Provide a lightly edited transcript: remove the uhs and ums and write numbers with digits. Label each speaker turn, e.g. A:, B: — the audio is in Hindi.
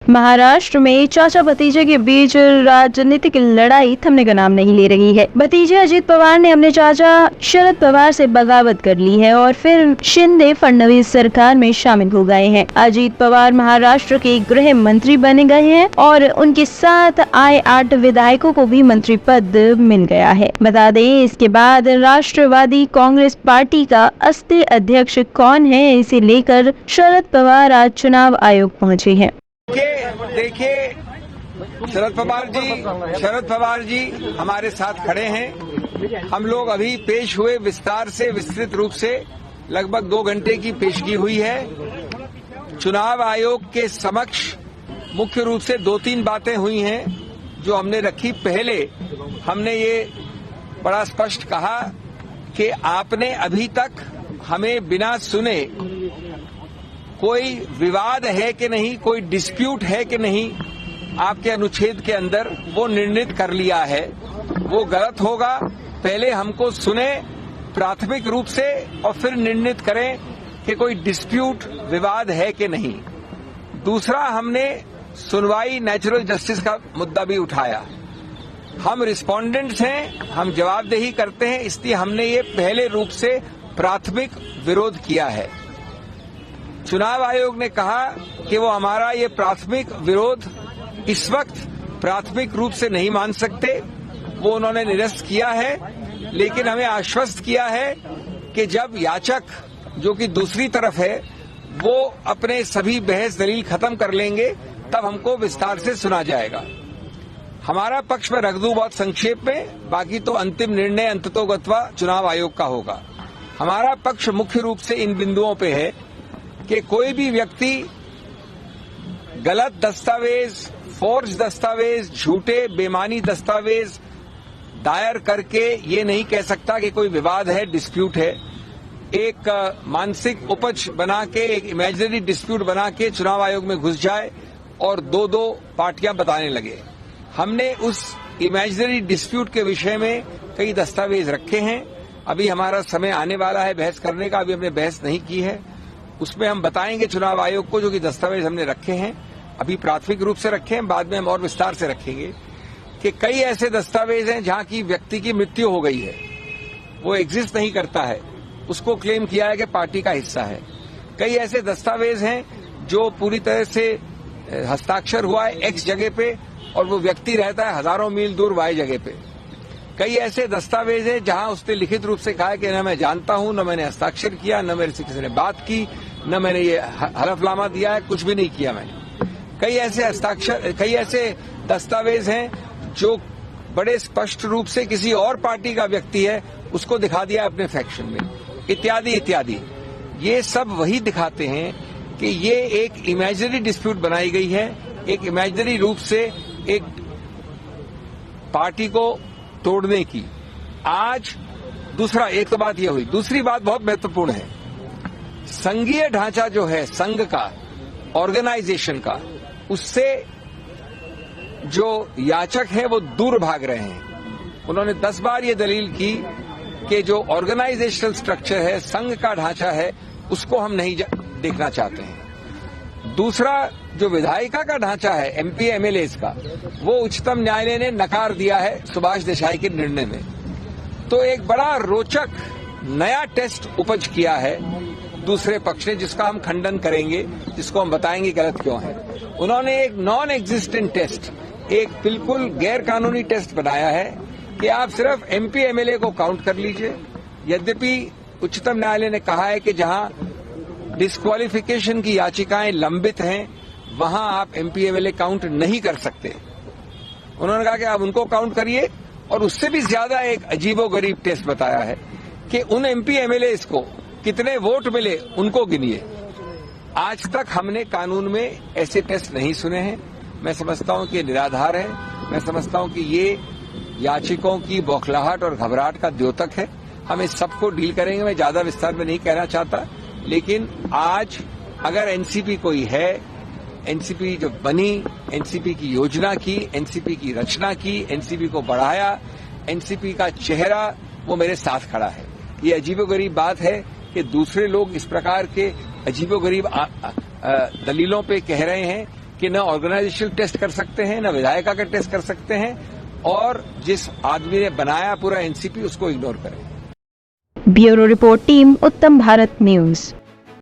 A: महाराष्ट्र में चाचा भतीजे के बीच राजनीतिक लड़ाई थमने का नाम नहीं ले रही है। भतीजे अजित पवार ने अपने चाचा शरद पवार से बगावत कर ली है और फिर शिंदे फडणवीस सरकार में शामिल हो गए हैं। अजित पवार महाराष्ट्र के गृह मंत्री बने गए हैं और उनके साथ आए 8 विधायकों को भी मंत्री पद मिल गया है। बता दें, इसके बाद राष्ट्रवादी कांग्रेस पार्टी का अस्थायी अध्यक्ष कौन है, इसे लेकर शरद पवार आज चुनाव आयोग पहुँचे हैं।
B: देखिए, शरद पवार जी हमारे साथ खड़े हैं। हम लोग अभी पेश हुए विस्तार से, विस्तृत रूप से लगभग 2 घंटे की पेशगी हुई है। चुनाव आयोग के समक्ष मुख्य रूप से 2-3 बातें हुई हैं जो हमने रखी। पहले हमने ये बड़ा स्पष्ट कहा कि आपने अभी तक हमें बिना सुने कोई विवाद है कि नहीं, कोई डिस्प्यूट है कि नहीं आपके अनुच्छेद के अंदर, वो निर्णित कर लिया है। वो गलत होगा। पहले हमको सुने प्राथमिक रूप से और फिर निर्णित करें कि कोई डिस्प्यूट, विवाद है कि नहीं। दूसरा, हमने सुनवाई, नेचुरल जस्टिस का मुद्दा भी उठाया। हम रिस्पोंडेंट्स हैं, हम जवाबदेही करते हैं, इसलिए हमने ये पहले रूप से प्राथमिक विरोध किया है। चुनाव आयोग ने कहा कि वो हमारा ये प्राथमिक विरोध इस वक्त प्राथमिक रूप से नहीं मान सकते। वो उन्होंने निरस्त किया है, लेकिन हमें आश्वस्त किया है कि जब याचक, जो कि दूसरी तरफ है, वो अपने सभी बहस दलील खत्म कर लेंगे, तब हमको विस्तार से सुना जाएगा। हमारा पक्ष में रख दूं बहुत संक्षेप में, बाकी तो अंतिम निर्णय अंततोगत्वा चुनाव आयोग का होगा। हमारा पक्ष मुख्य रूप से इन बिंदुओं पे है कि कोई भी व्यक्ति गलत दस्तावेज, फोर्ज दस्तावेज, झूठे बेमानी दस्तावेज दायर करके ये नहीं कह सकता कि कोई विवाद है, डिस्प्यूट है। एक मानसिक उपज बना के, एक इमेजिनरी डिस्प्यूट बना के चुनाव आयोग में घुस जाए और 2-2 पार्टियां बताने लगे। हमने उस इमेजिनरी डिस्प्यूट के विषय में कई दस्तावेज रखे हैं। अभी हमारा समय आने वाला है बहस करने का, अभी हमने बहस नहीं की है। उसमें हम बताएंगे चुनाव आयोग को जो कि दस्तावेज हमने रखे हैं, अभी प्राथमिक रूप से रखे हैं, बाद में हम और विस्तार से रखेंगे कि कई ऐसे दस्तावेज हैं जहां की व्यक्ति की मृत्यु हो गई है, वो एग्जिस्ट नहीं करता है, उसको क्लेम किया है कि पार्टी का हिस्सा है। कई ऐसे दस्तावेज हैं जो पूरी तरह से हस्ताक्षर हुआ है एक्स जगह पे और वो व्यक्ति रहता है हजारों मील दूर वाई जगह पे। कई ऐसे दस्तावेज हैं जहां उसने लिखित रूप से कहा कि न मैं जानता हूं, न मैंने हस्ताक्षर किया, न मेरे से किसी ने बात की, न मैंने ये हलफनामा दिया है, कुछ भी नहीं किया मैंने। कई ऐसे दस्तावेज हैं जो बड़े स्पष्ट रूप से किसी और पार्टी का व्यक्ति है, उसको दिखा दिया अपने फैक्शन में, इत्यादि इत्यादि। ये सब वही दिखाते हैं कि ये एक इमेजिनरी डिस्प्यूट बनाई गई है, एक इमेजिनरी रूप से एक पार्टी को तोड़ने की। आज दूसरा, एक तो बात यह हुई, दूसरी बात बहुत महत्वपूर्ण है। संघीय ढांचा जो है संघ का, ऑर्गेनाइजेशन का, उससे जो याचक है वो दूर भाग रहे हैं। उन्होंने 10 बार ये दलील की कि जो ऑर्गेनाइजेशनल स्ट्रक्चर है, संघ का ढांचा है, उसको हम नहीं देखना चाहते हैं। दूसरा, जो विधायिका का ढांचा है एमपी एमएलए का, वो उच्चतम न्यायालय ने नकार दिया है सुभाष देसाई के निर्णय में। तो एक बड़ा रोचक नया टेस्ट उपज किया है दूसरे पक्ष ने, जिसका हम खंडन करेंगे, जिसको हम बताएंगे गलत क्यों है। उन्होंने एक नॉन एग्जिस्टेंट टेस्ट, एक बिल्कुल गैर कानूनी टेस्ट बनाया है कि आप सिर्फ एमपी एमएलए को काउंट कर लीजिए। यद्यपि उच्चतम न्यायालय ने कहा है कि जहां डिस्क्वालिफिकेशन की याचिकाएं लंबित हैं, वहां आप एमपी एमएलए काउंट नहीं कर सकते। उन्होंने कहा कि आप उनको काउंट करिए, और उससे भी ज्यादा एक अजीबोगरीब टेस्ट बताया है कि उन एमपी एमएलए को कितने वोट मिले उनको गिनिए। आज तक हमने कानून में ऐसे टेस्ट नहीं सुने हैं। मैं समझता हूं कि ये निराधार है। मैं समझता हूं कि ये याचिकों की बौखलाहट और घबराहट का द्योतक है। हम इस सबको डील करेंगे। मैं ज्यादा विस्तार में नहीं कहना चाहता, लेकिन आज अगर एनसीपी कोई है, एनसीपी जो बनी, एनसीपी की योजना की, एनसीपी की रचना की, एनसीपी को बढ़ाया, एनसीपी का चेहरा वो मेरे साथ खड़ा है। ये अजीबोगरीब बात है कि दूसरे लोग इस प्रकार के अजीबोगरीब दलीलों पे कह रहे हैं कि न ऑर्गेनाइजेशनल टेस्ट कर सकते हैं, न विधायिका का टेस्ट कर सकते हैं, और जिस आदमी ने बनाया पूरा एनसीपी उसको इग्नोर करें।
A: ब्यूरो रिपोर्ट, टीम उत्तम भारत न्यूज।